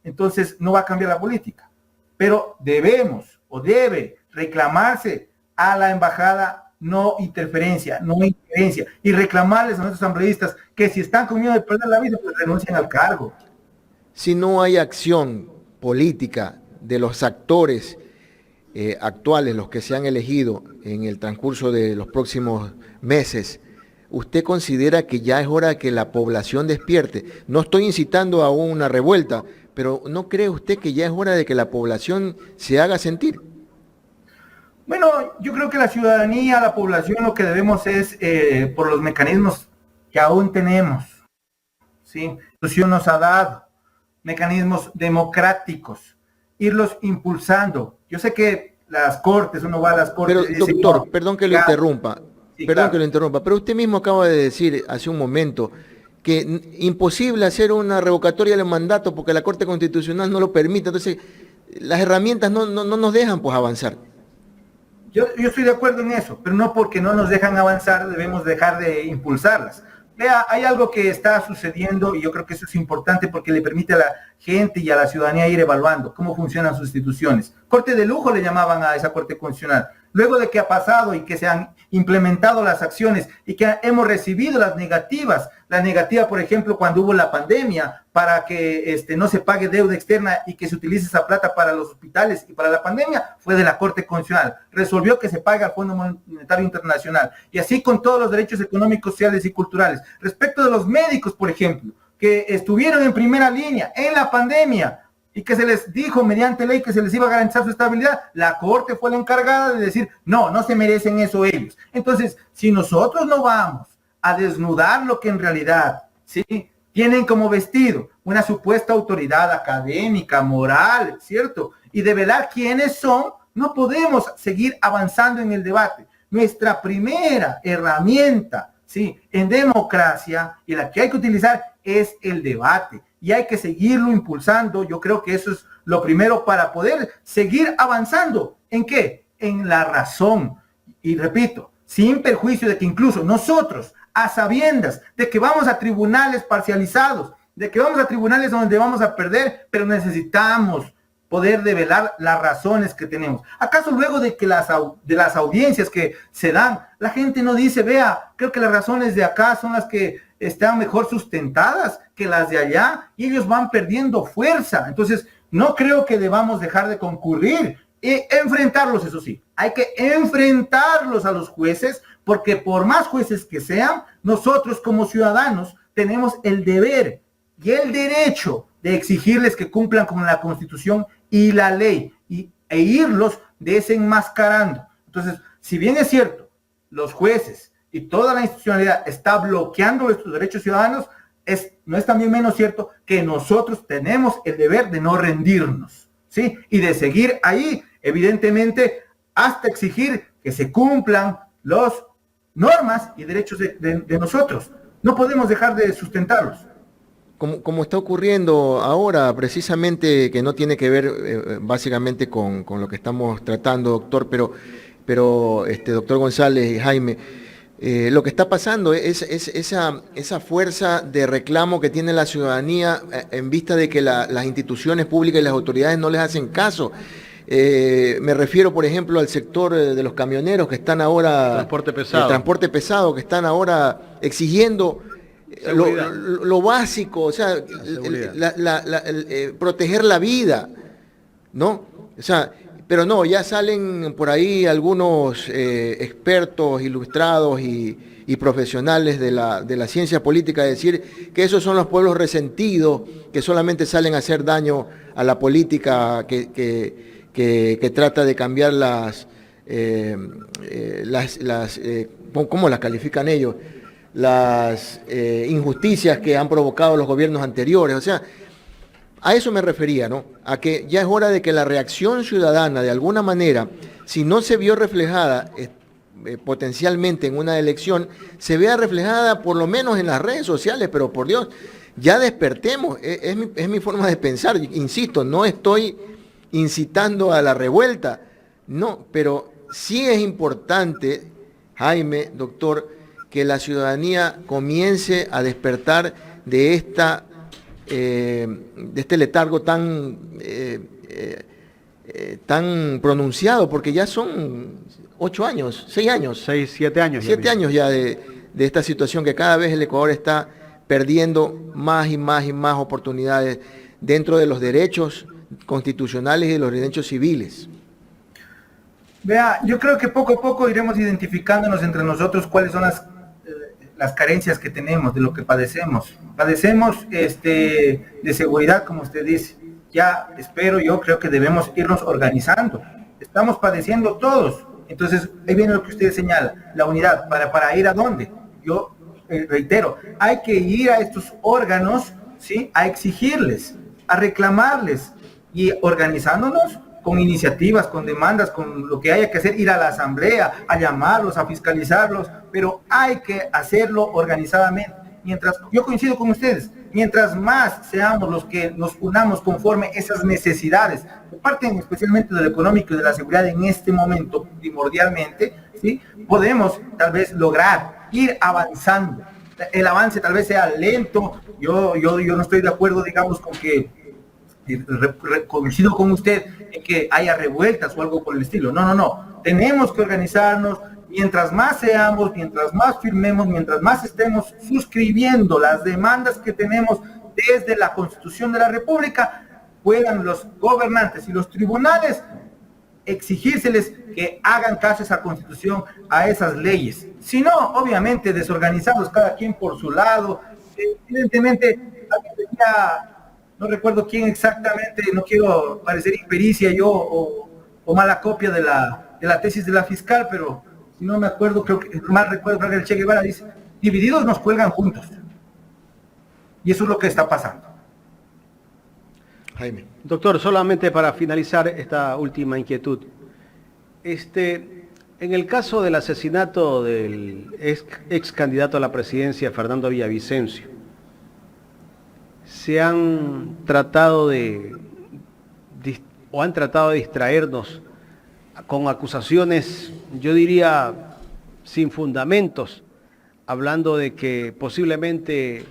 entonces no va a cambiar la política. Pero debe reclamarse a la embajada no injerencia, y reclamarles a nuestros asambleístas que si están con miedo de perder la vida, pues renuncien al cargo. Si no hay acción política de los actores actuales, los que se han elegido en el transcurso de los próximos meses, ¿usted considera que ya es hora de que la población despierte? No estoy incitando a una revuelta, pero ¿no cree usted que ya es hora de que la población se haga sentir? Bueno, yo creo que la ciudadanía, la población, lo que debemos es, por los mecanismos que aún tenemos, ¿sí? La Constitución nos ha dado mecanismos democráticos, irlos impulsando. Yo sé que las cortes, uno va a las cortes pero, y dice, doctor, no, perdón que lo interrumpa, pero usted mismo acaba de decir hace un momento que imposible hacer una revocatoria del mandato porque la Corte Constitucional no lo permite, entonces las herramientas no nos dejan pues avanzar. Yo estoy de acuerdo en eso, pero no porque no nos dejan avanzar debemos dejar de impulsarlas. Vea, hay algo que está sucediendo y yo creo que eso es importante porque le permite a la gente y a la ciudadanía ir evaluando cómo funcionan sus instituciones. Corte de lujo le llamaban a esa Corte Constitucional. Luego de que ha pasado y que se han implementado las acciones y que hemos recibido las negativas, la negativa, por ejemplo, cuando hubo la pandemia, para que no se pague deuda externa y que se utilice esa plata para los hospitales y para la pandemia, fue de la Corte Constitucional. Resolvió que se pague al Fondo Monetario Internacional. Y así con todos los derechos económicos, sociales y culturales. Respecto de los médicos, por ejemplo, que estuvieron en primera línea en la pandemia, y que se les dijo mediante ley que se les iba a garantizar su estabilidad, la Corte fue la encargada de decir, no se merecen eso ellos. Entonces, si nosotros no vamos a desnudar lo que en realidad, ¿sí?, tienen como vestido una supuesta autoridad académica, moral, ¿cierto? Y develar quiénes son, no podemos seguir avanzando en el debate. Nuestra primera herramienta, ¿sí?, en democracia, y la que hay que utilizar, es el debate. Y hay que seguirlo impulsando. Yo creo que eso es lo primero para poder seguir avanzando. ¿En qué? En la razón. Y repito, sin perjuicio de que incluso nosotros, a sabiendas de que vamos a tribunales parcializados, de que vamos a tribunales donde vamos a perder, pero necesitamos poder develar las razones que tenemos. ¿Acaso luego de que las audiencias que se dan, la gente no dice, vea, creo que las razones de acá son las que están mejor sustentadas que las de allá, y ellos van perdiendo fuerza? Entonces, no creo que debamos dejar de concurrir y enfrentarlos, eso sí. Hay que enfrentarlos a los jueces, porque por más jueces que sean, nosotros como ciudadanos tenemos el deber y el derecho de exigirles que cumplan con la Constitución y la ley, e irlos desenmascarando. Entonces, si bien es cierto, los jueces y toda la institucionalidad está bloqueando nuestros derechos ciudadanos, no es también menos cierto que nosotros tenemos el deber de no rendirnos, ¿sí? Y de seguir ahí, evidentemente, hasta exigir que se cumplan las normas y derechos de nosotros. No podemos dejar de sustentarlos. Como está ocurriendo ahora, precisamente, que no tiene que ver básicamente con lo que estamos tratando, doctor, pero doctor González y Jaime, lo que está pasando es esa fuerza de reclamo que tiene la ciudadanía en vista de que las instituciones públicas y las autoridades no les hacen caso. Me refiero, por ejemplo, al sector de los camioneros que están ahora... Transporte pesado. El transporte pesado, que están ahora exigiendo lo básico, o sea, proteger la vida, ¿no? O sea, pero no, ya salen por ahí algunos expertos, ilustrados y profesionales de la ciencia política a decir que esos son los pueblos resentidos, que solamente salen a hacer daño a la política que trata de cambiar ¿cómo las califican ellos? Las injusticias que han provocado los gobiernos anteriores. O sea, a eso me refería, ¿no? A que ya es hora de que la reacción ciudadana, de alguna manera, si no se vio reflejada potencialmente en una elección, se vea reflejada por lo menos en las redes sociales, pero por Dios, ya despertemos. Es mi forma de pensar. Insisto, no estoy incitando a la revuelta, no, pero sí es importante, Jaime, doctor, que la ciudadanía comience a despertar de este letargo tan pronunciado, porque ya son 8 años, 6 años. 6, 7 años. 7 años ya de esta situación, que cada vez el Ecuador está perdiendo más y más y más oportunidades dentro de los derechos constitucionales y de los derechos civiles. Vea, yo creo que poco a poco iremos identificándonos entre nosotros cuáles son las carencias que tenemos, de lo que padecemos. Padecemos de seguridad, como usted dice. Ya yo creo que debemos irnos organizando. Estamos padeciendo todos. Entonces, ahí viene lo que usted señala, la unidad. ¿Para ir a dónde? Yo reitero, hay que ir a estos órganos, ¿sí?, a exigirles, a reclamarles, y organizándonos con iniciativas, con demandas, con lo que haya que hacer, ir a la asamblea, a llamarlos, a fiscalizarlos, pero hay que hacerlo organizadamente. Yo coincido con ustedes, mientras más seamos los que nos unamos conforme esas necesidades, que parten especialmente de lo económico y de la seguridad en este momento, primordialmente, ¿sí?, podemos tal vez lograr ir avanzando. El avance tal vez sea lento. Yo no estoy de acuerdo, digamos, con que coincido con usted en que haya revueltas o algo por el estilo. No. Tenemos que organizarnos. Mientras más seamos, mientras más firmemos, mientras más estemos suscribiendo las demandas que tenemos desde la Constitución de la República, puedan los gobernantes y los tribunales exigírseles que hagan caso a esa Constitución, a esas leyes. Si no, obviamente, desorganizados, cada quien por su lado. Evidentemente, no recuerdo quién exactamente, no quiero parecer impericia yo o mala copia de la tesis de la fiscal, pero si no me acuerdo, creo que el Che Guevara dice, divididos nos cuelgan juntos. Y eso es lo que está pasando. Jaime. Doctor, solamente para finalizar esta última inquietud. En el caso del asesinato del ex candidato a la presidencia, Fernando Villavicencio, se han tratado han tratado de distraernos con acusaciones, yo diría, sin fundamentos, hablando de que posiblemente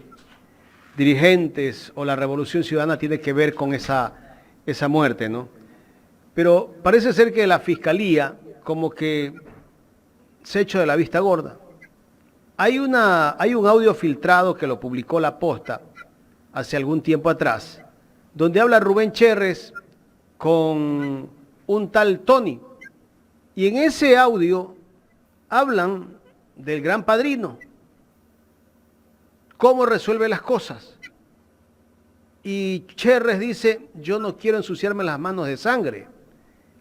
dirigentes o la Revolución Ciudadana tiene que ver con esa muerte, ¿no? Pero parece ser que la Fiscalía como que se ha hecho de la vista gorda. Hay un audio filtrado que lo publicó La Posta hace algún tiempo atrás, donde habla Rubén Cherres con un tal Tony. Y en ese audio hablan del Gran Padrino, cómo resuelve las cosas. Y Cherres dice, yo no quiero ensuciarme las manos de sangre.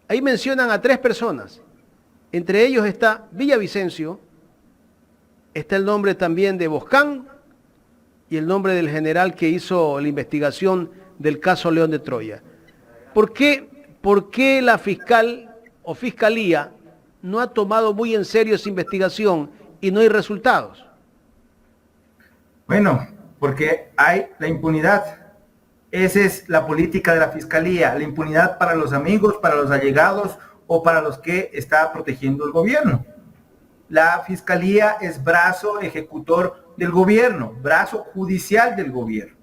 Ahí mencionan a 3 personas. Entre ellos está Villavicencio, está el nombre también de Boscán y el nombre del general que hizo la investigación del caso León de Troya. ¿Por qué la fiscal o fiscalía no ha tomado muy en serio esa investigación y no hay resultados? Bueno, porque hay la impunidad. Esa es la política de la fiscalía, la impunidad para los amigos, para los allegados o para los que está protegiendo el gobierno. La fiscalía es brazo ejecutor del gobierno, brazo judicial del gobierno.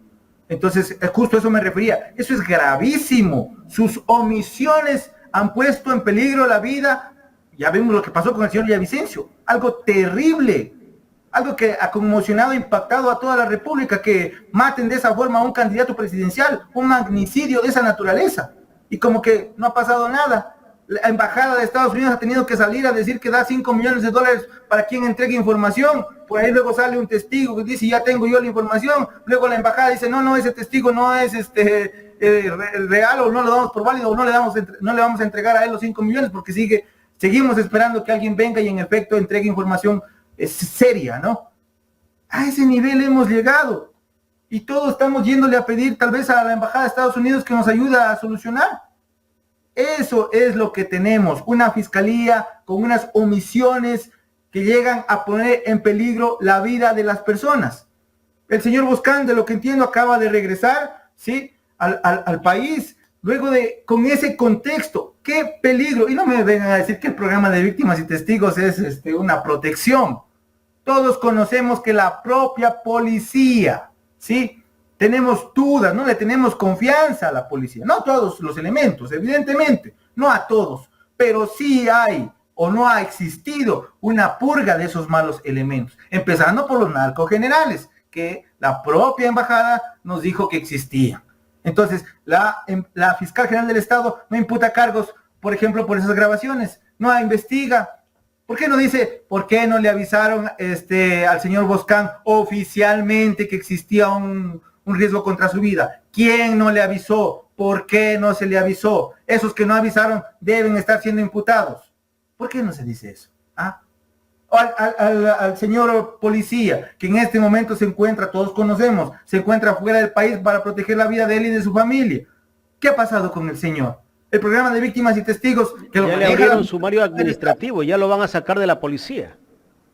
Entonces, justo a eso me refería. Eso es gravísimo. Sus omisiones han puesto en peligro la vida. Ya vimos lo que pasó con el señor Villavicencio. Algo terrible. Algo que ha conmocionado, impactado a toda la República, que maten de esa forma a un candidato presidencial, un magnicidio de esa naturaleza. Y como que no ha pasado nada. La embajada de Estados Unidos ha tenido que salir a decir que da $5 millones para quien entregue información. Por ahí luego sale un testigo que dice, ya tengo yo la información. Luego la embajada dice, no, ese testigo no es real, o no lo damos por válido, o no le vamos a entregar a él los 5 millones porque seguimos esperando que alguien venga y en efecto entregue información seria, ¿no? A ese nivel hemos llegado. Y todos estamos yéndole a pedir tal vez a la embajada de Estados Unidos que nos ayude a solucionar. Eso es lo que tenemos, una fiscalía con unas omisiones que llegan a poner en peligro la vida de las personas. El señor Boscán, de lo que entiendo, acaba de regresar, ¿sí?, al país, luego con ese contexto. ¡Qué peligro! Y no me vengan a decir que el programa de víctimas y testigos es una protección. Todos conocemos que la propia policía, ¿sí?, tenemos dudas, no le tenemos confianza a la policía. No a todos los elementos, evidentemente, no a todos, pero sí hay o no ha existido una purga de esos malos elementos, empezando por los narcogenerales, que la propia embajada nos dijo que existían. Entonces, la fiscal general del Estado no imputa cargos, por ejemplo, por esas grabaciones, no investiga. ¿Por qué no dice, por qué no le avisaron al señor Boscán oficialmente que existía un riesgo contra su vida? ¿Quién no le avisó? ¿Por qué no se le avisó? Esos que no avisaron deben estar siendo imputados. ¿Por qué no se dice eso? O al señor policía, que en este momento se encuentra, todos conocemos, se encuentra fuera del país para proteger la vida de él y de su familia. ¿Qué ha pasado con el señor? El programa de víctimas y testigos que ya le abrieron sumario administrativo, ya lo van a sacar de la policía.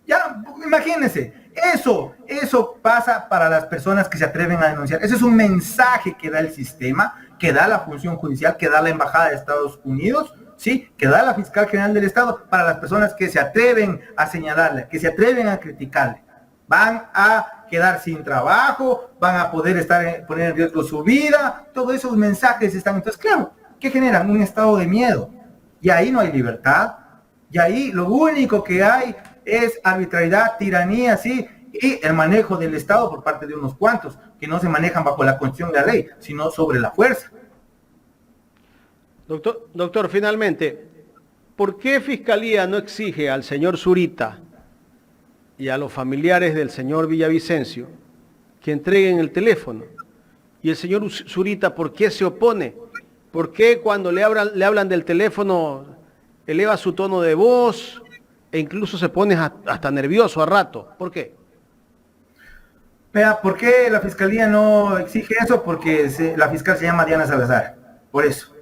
Ya, imagínense, eso pasa para las personas que se atreven a denunciar. Ese es un mensaje que da el sistema, que da la función judicial, que da la embajada de Estados Unidos, ¿sí?, que da la fiscal general del Estado para las personas que se atreven a señalarle, que se atreven a criticarle. Van a quedar sin trabajo, van a poder poner en riesgo su vida, todos esos mensajes están. Entonces, claro, ¿qué generan? Un estado de miedo. Y ahí no hay libertad. Y ahí lo único que hay es arbitrariedad, tiranía, sí, y el manejo del Estado por parte de unos cuantos, que no se manejan bajo la constitución de la ley, sino sobre la fuerza. Doctor, finalmente, ¿por qué Fiscalía no exige al señor Zurita y a los familiares del señor Villavicencio que entreguen el teléfono? Y el señor Zurita, ¿por qué se opone? ¿Por qué cuando le hablan del teléfono eleva su tono de voz e incluso se pone hasta nervioso a rato? ¿Por qué? Vea, ¿por qué la fiscalía no exige eso? Porque la fiscal se llama Diana Salazar. Por eso.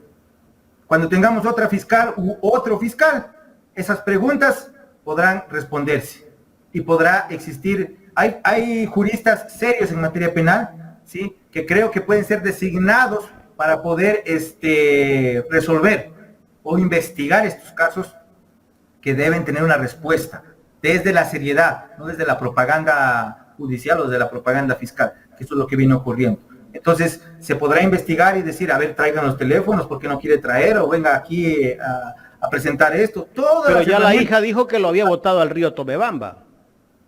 Cuando tengamos otra fiscal u otro fiscal, esas preguntas podrán responderse y podrá existir. Hay juristas serios en materia penal, ¿sí? Que creo que pueden ser designados para poder resolver o investigar estos casos que deben tener una respuesta desde la seriedad, no desde la propaganda judicial o desde la propaganda fiscal, que eso es lo que viene ocurriendo. Entonces, se podrá investigar y decir, a ver, traigan los teléfonos, ¿por qué no quiere traer? O venga aquí a presentar esto. Pero ya la hija dijo que lo había botado al río Tomebamba.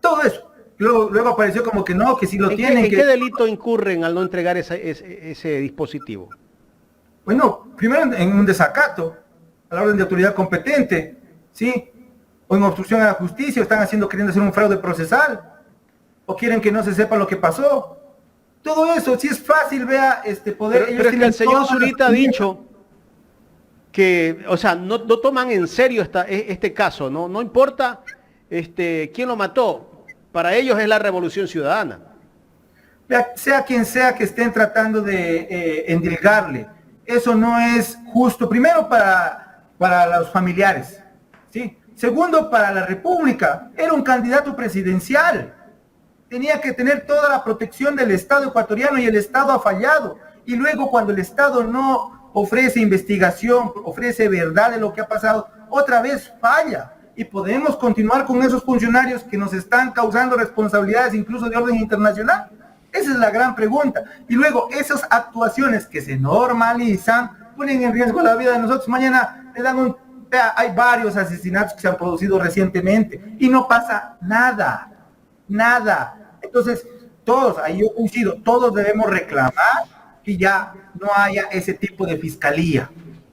Todo eso. Luego apareció como que no, que si lo tienen. ¿En qué delito incurren al no entregar ese dispositivo? Bueno, primero en un desacato a la orden de autoridad competente, ¿sí? O en obstrucción a la justicia, o están queriendo hacer un fraude procesal, o quieren que no se sepa lo que pasó. Todo eso, si es fácil, vea, poder... Pero es que el señor Zurita ha dicho que, o sea, no toman en serio este caso, ¿no? No importa quién lo mató, para ellos es la revolución ciudadana. Vea, sea quien sea que estén tratando de endilgarle, eso no es justo, primero para los familiares, ¿sí? Segundo, para la República, era un candidato presidencial. Tenía que tener toda la protección del Estado ecuatoriano y el Estado ha fallado. Y luego cuando el Estado no ofrece investigación, ofrece verdad de lo que ha pasado, otra vez falla. Y podemos continuar con esos funcionarios que nos están causando responsabilidades incluso de orden internacional. Esa es la gran pregunta. Y luego esas actuaciones que se normalizan ponen en riesgo la vida de nosotros. Mañana le dan hay varios asesinatos que se han producido recientemente y no pasa nada. Nada. Entonces, todos, ahí yo coincido, todos debemos reclamar que ya no haya ese tipo de fiscalía,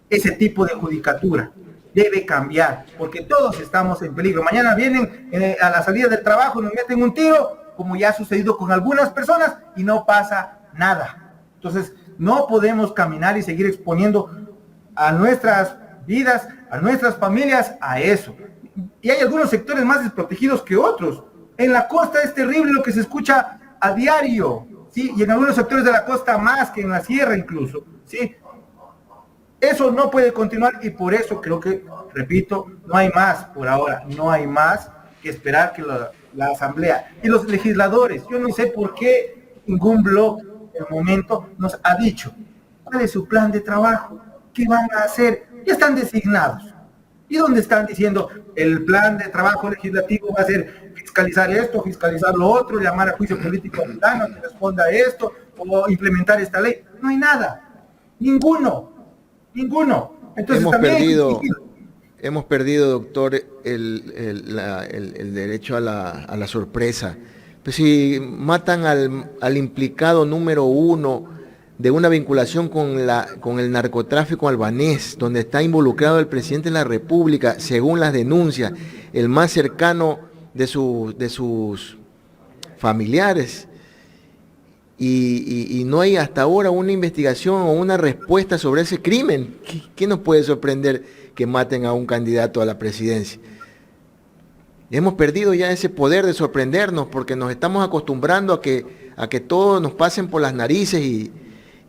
ese tipo de judicatura. Debe cambiar, porque todos estamos en peligro. Mañana vienen a la salida del trabajo y nos meten un tiro, como ya ha sucedido con algunas personas, y no pasa nada. Entonces, no podemos caminar y seguir exponiendo a nuestras vidas, a nuestras familias, a eso. Y hay algunos sectores más desprotegidos que otros. En la costa es terrible lo que se escucha a diario, ¿sí? Y en algunos sectores de la costa más que en la sierra incluso, ¿sí? Eso no puede continuar y por eso creo que, repito, no hay más por ahora, no hay más que esperar que la Asamblea y los legisladores, yo no sé por qué ningún bloque en el momento nos ha dicho cuál es su plan de trabajo, qué van a hacer, ya están designados. ¿Y dónde están diciendo el plan de trabajo legislativo va a ser fiscalizar esto, fiscalizar lo otro, llamar a juicio político a fulano que responda a esto, o implementar esta ley? No hay nada, ninguno. Entonces hemos perdido, doctor, el derecho a la sorpresa. Pues si matan al implicado número 1 de una vinculación con el narcotráfico albanés, donde está involucrado el presidente de la República, según las denuncias, el más cercano de sus familiares, y no hay hasta ahora una investigación o una respuesta sobre ese crimen. ¿Qué nos puede sorprender que maten a un candidato a la presidencia? Hemos perdido ya ese poder de sorprendernos porque nos estamos acostumbrando a que todos nos pasen por las narices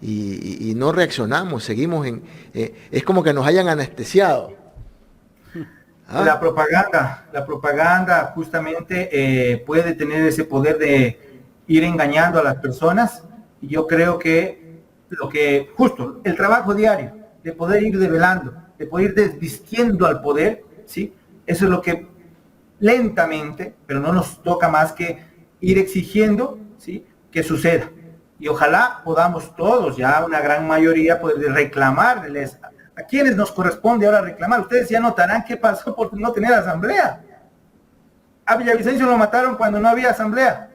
y no reaccionamos, seguimos es como que nos hayan anestesiado. La propaganda justamente puede tener ese poder de ir engañando a las personas, y yo creo que justo el trabajo diario de poder ir develando, de poder ir desvistiendo al poder, ¿sí? Eso es lo que lentamente, pero no nos toca más que ir exigiendo, ¿sí?, que suceda. Y ojalá podamos todos, ya una gran mayoría, poder reclamarles a quienes nos corresponde ahora reclamar. Ustedes ya notarán qué pasó por no tener asamblea. A Villavicencio lo mataron cuando no había asamblea,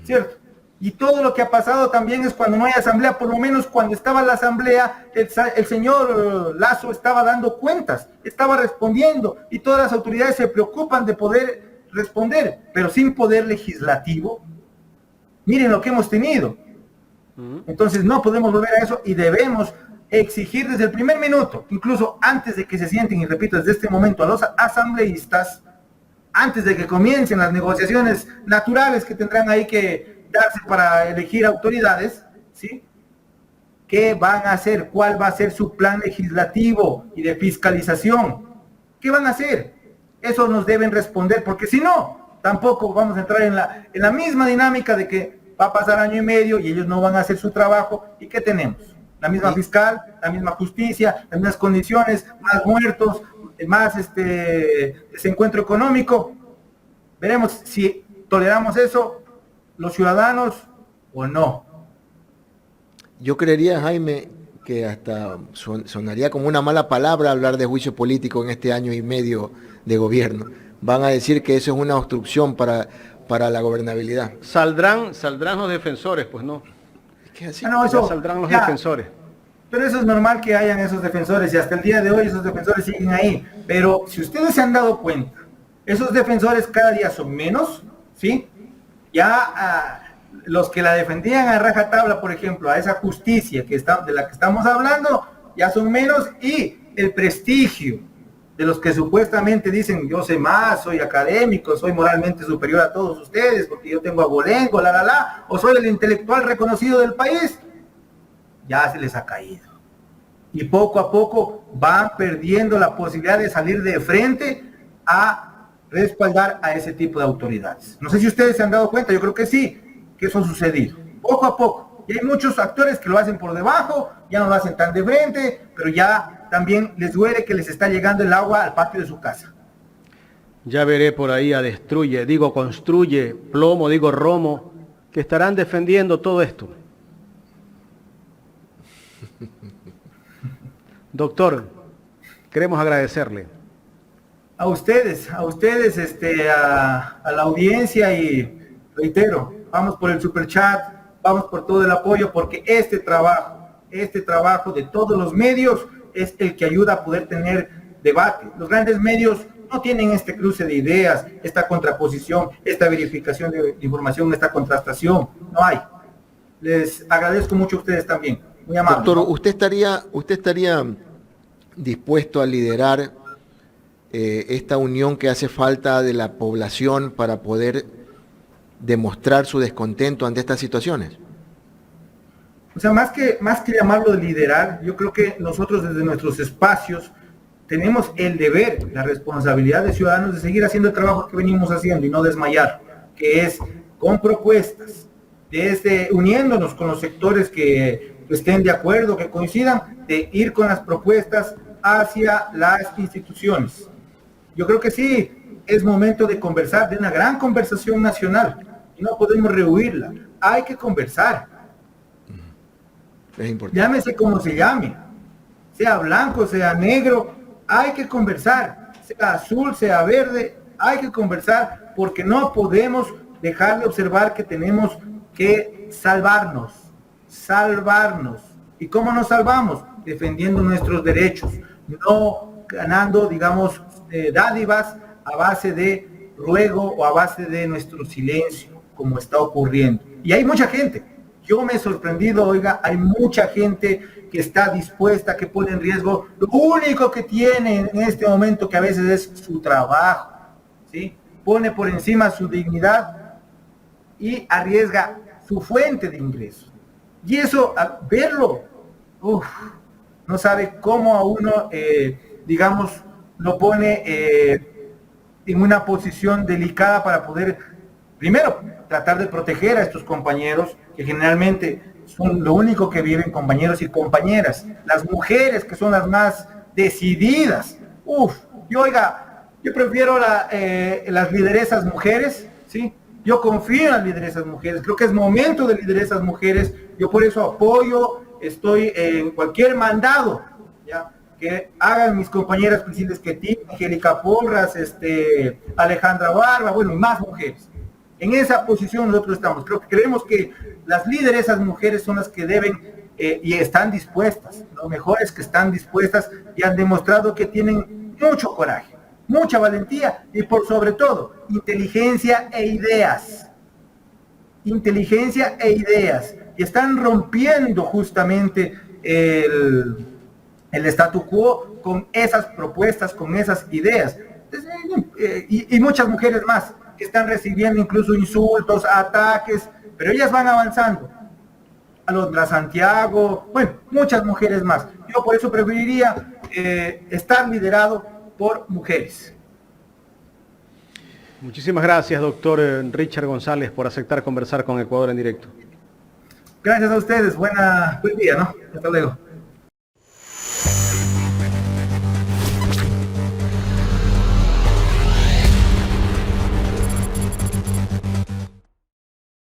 ¿cierto? Y todo lo que ha pasado también es cuando no hay asamblea. Por lo menos cuando estaba la asamblea, el señor Lazo estaba dando cuentas, estaba respondiendo, y todas las autoridades se preocupan de poder responder, pero sin poder legislativo. Miren lo que hemos tenido. Entonces no podemos volver a eso y debemos exigir desde el primer minuto, incluso antes de que se sienten, y repito, desde este momento, a los asambleístas, antes de que comiencen las negociaciones naturales que tendrán ahí que capacitarse para elegir autoridades, ¿sí? ¿Qué van a hacer? ¿Cuál va a ser su plan legislativo y de fiscalización? ¿Qué van a hacer? Eso nos deben responder, porque si no, tampoco vamos a entrar en la misma dinámica de que va a pasar año y medio y ellos no van a hacer su trabajo. ¿Y qué tenemos? La misma fiscal, la misma justicia, las mismas condiciones, más muertos, más desencuentro económico. Veremos si toleramos eso los ciudadanos o no. Yo creería, Jaime, que hasta sonaría como una mala palabra hablar de juicio político en este año y medio de gobierno. Van a decir que eso es una obstrucción para la gobernabilidad. Saldrán los defensores, pues no. ¿Qué así? No, eso, Saldrán los ya, defensores. pero eso es normal que hayan esos defensores y hasta el día de hoy esos defensores siguen ahí. Pero si ustedes se han dado cuenta, esos defensores cada día son menos, ¿sí? Ya los que la defendían a rajatabla, por ejemplo, a esa justicia de la que estamos hablando, ya son menos, y el prestigio de los que supuestamente dicen yo sé más, soy académico, soy moralmente superior a todos ustedes porque yo tengo abolengo, o soy el intelectual reconocido del país, ya se les ha caído. Y poco a poco van perdiendo la posibilidad de salir de frente a respaldar a ese tipo de autoridades. No sé si ustedes se han dado cuenta, yo creo que sí, que eso ha sucedido, poco a poco. Y hay muchos actores que lo hacen por debajo, ya no lo hacen tan de frente, pero ya también les duele que les está llegando el agua al patio de su casa. Ya veré por ahí a construye, plomo, romo, que estarán defendiendo todo esto. Doctor, queremos agradecerle. A ustedes, a la audiencia, y reitero, vamos por el superchat, vamos por todo el apoyo, porque este trabajo de todos los medios es el que ayuda a poder tener debate. Los grandes medios no tienen este cruce de ideas, esta contraposición, esta verificación de información, esta contrastación, no hay. Les agradezco mucho a ustedes también, muy amables. Doctor, ¿usted estaría dispuesto a liderar esta unión que hace falta de la población para poder demostrar su descontento ante estas situaciones? O sea, más que llamarlo de liderar, yo creo que nosotros desde nuestros espacios tenemos el deber, la responsabilidad de ciudadanos de seguir haciendo el trabajo que venimos haciendo y no desmayar, que es con propuestas, desde uniéndonos con los sectores que estén de acuerdo, que coincidan, de ir con las propuestas hacia las instituciones. Yo creo que sí, es momento de conversar, de una gran conversación nacional, y no podemos rehuirla. Hay que conversar. Es importante. Llámese como se llame, sea blanco, sea negro, hay que conversar, sea azul, sea verde, hay que conversar, porque no podemos dejar de observar que tenemos que salvarnos. ¿Y cómo nos salvamos? Defendiendo nuestros derechos, no ganando, digamos, dádivas a base de ruego o a base de nuestro silencio, como está ocurriendo. Y hay mucha gente. Yo me he sorprendido, oiga, hay mucha gente que está dispuesta, que pone en riesgo lo único que tiene en este momento, que a veces es su trabajo, ¿sí? Pone por encima su dignidad y arriesga su fuente de ingresos. Y eso, al verlo, no sabe cómo a uno, digamos, lo pone en una posición delicada para poder, primero, tratar de proteger a estos compañeros, que generalmente son lo único que viven, compañeros y compañeras, las mujeres que son las más decididas. Yo prefiero las lideresas mujeres, ¿sí? Yo confío en las lideresas mujeres, creo que es momento de lideresas mujeres, yo por eso apoyo, estoy en cualquier mandado, ¿ya? Que hagan mis compañeras presidentes que tienen, Angélica Porras, Alejandra Barba, bueno, y más mujeres. En esa posición nosotros estamos. Creemos que las lideresas mujeres son las que deben y están dispuestas. Lo mejor es que están dispuestas y han demostrado que tienen mucho coraje, mucha valentía y por sobre todo inteligencia e ideas. Inteligencia e ideas. Y están rompiendo justamente el statu quo con esas propuestas, con esas ideas. Y muchas mujeres más que están recibiendo incluso insultos, ataques, pero ellas van avanzando. Alondra Santiago, bueno, muchas mujeres más. Yo por eso preferiría estar liderado por mujeres. Muchísimas gracias, doctor Richard González, por aceptar conversar con Ecuador en directo. Gracias a ustedes, buen día, ¿no? Hasta luego.